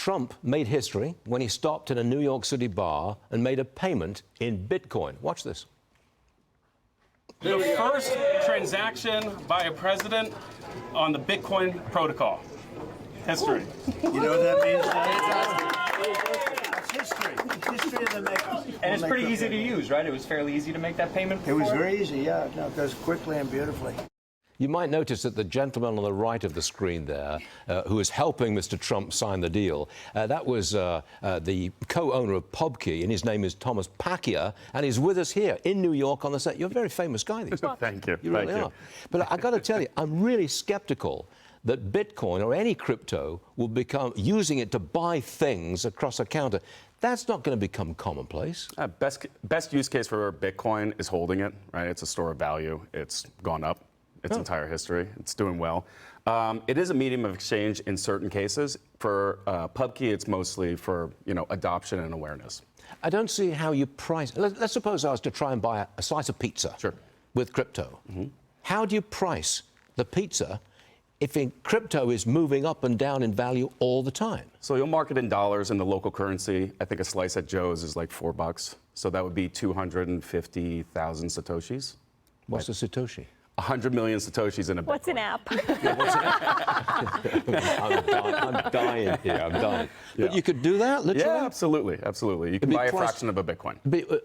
Trump made history when he stopped in a New York City bar and made a payment in Bitcoin. Watch this. The first transaction by a president on the Bitcoin protocol. History. You know what that means, Dave? That's history. It's history of the making. And it's pretty easy to use, right? It was fairly easy to make that payment It was before? very easy, yeah. No, it goes quickly and beautifully. You might notice that the gentleman on the right of the screen there, who is helping Mr. Trump sign the deal, that was the co-owner of PubKey, and his name is Thomas Pacchia, and he's with us here in New York on the set. You're a very famous guy these days. Thank you. You really Thank you. are. But I've got to tell you, I'm really skeptical that Bitcoin or any crypto will become using it to buy things across a counter. That's not going to become commonplace. Best use case for Bitcoin is holding it, right? It's a store of value. It's gone up its entire history. It's doing well. It is a medium of exchange in certain cases. For PubKey, it's mostly for adoption and awareness. I don't see how you price. Let's suppose I was to try and buy a slice of pizza with crypto. How do you price the pizza if crypto is moving up and down in value all the time? So you'll mark it in dollars in the local currency. I think a slice at Joe's is like $4. So that would be 250,000 Satoshis. What's a Satoshi? 100 million Satoshis in a Bitcoin. What's an app? I'm dying here. I'm dying. But you could do that, literally? Yeah, absolutely. Absolutely. You can buy a fraction of a Bitcoin.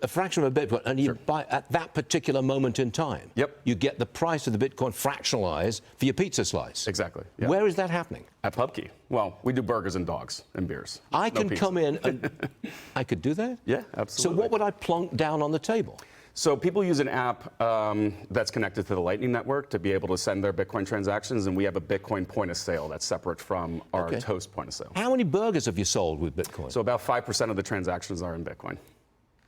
A fraction of a Bitcoin, and you buy at that particular moment in time. Yep. You get the price of the Bitcoin fractionalized for your pizza slice. Exactly. Yeah. Where is that happening? At PubKey. Well, we do burgers and dogs and beers. I No can pizza. come in and I could do that? Yeah, absolutely. So what would I plonk down on the table? So people use an app that's connected to the Lightning Network to be able to send their Bitcoin transactions, and we have a Bitcoin point of sale that's separate from our Toast point of sale. How many burgers have you sold with Bitcoin? So about 5% of the transactions are in Bitcoin.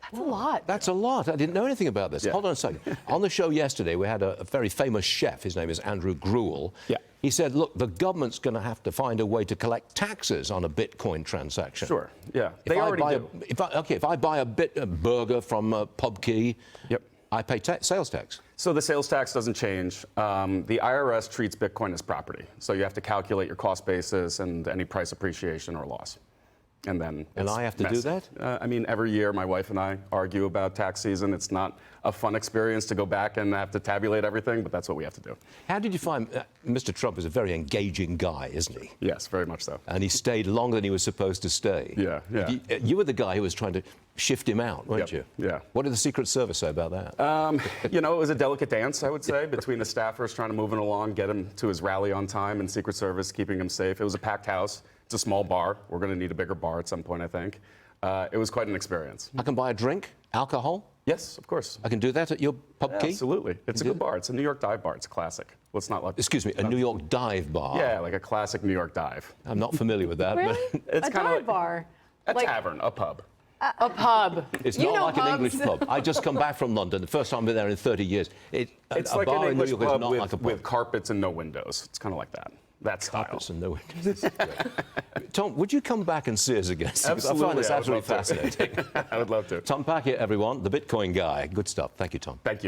That's a lot. That's a lot. I didn't know anything about this. Yeah. Hold on a second. On the show yesterday, we had a very famous chef. His name is Andrew Gruel. Yeah. He said, look, the government's going to have to find a way to collect taxes on a Bitcoin transaction. Sure, yeah. They already do. If I buy a burger from PubKey, I pay sales tax. So the sales tax doesn't change. The IRS treats Bitcoin as property. So you have to calculate your cost basis and any price appreciation or loss. And then I have to do that? I mean, every year my wife and I argue about tax season. It's not a fun experience to go back and have to tabulate everything, but that's what we have to do. How did you find Mr. Trump is a very engaging guy, isn't he? Yes, very much so. And he stayed longer than he was supposed to stay. Yeah, yeah. You were the guy who was trying to shift him out, weren't you? Yeah. What did the Secret Service say about that? It was a delicate dance, I would say, between the staffers trying to move him along, get him to his rally on time, and Secret Service keeping him safe. It was a packed house. It's a small bar. We're going to need a bigger bar at some point, I think. It was quite an experience. I can buy a drink, alcohol? Yes, of course. I can do that at your PubKey? Yeah, absolutely. It's a good bar. It's a New York dive bar. It's a classic. Well, it's not like... Excuse me, a New York dive bar? Yeah, like a classic New York dive. I'm not familiar with that. Really? But It's a kind of dive like bar? a tavern, a pub. A pub. it's You not know like an pubs. English pub. I just come back from London. The first time I've been there in 30 years. It's a like bar an in New English York is pub not like a pub. with carpets and no windows. It's kind of like that. That style. Carpets and no windows. Tom, would you come back and see us again? Absolutely. I find this absolutely I would love to. fascinating. I would love to. Tom Pacchia, everyone, the Bitcoin guy. Good stuff. Thank you, Tom. Thank you.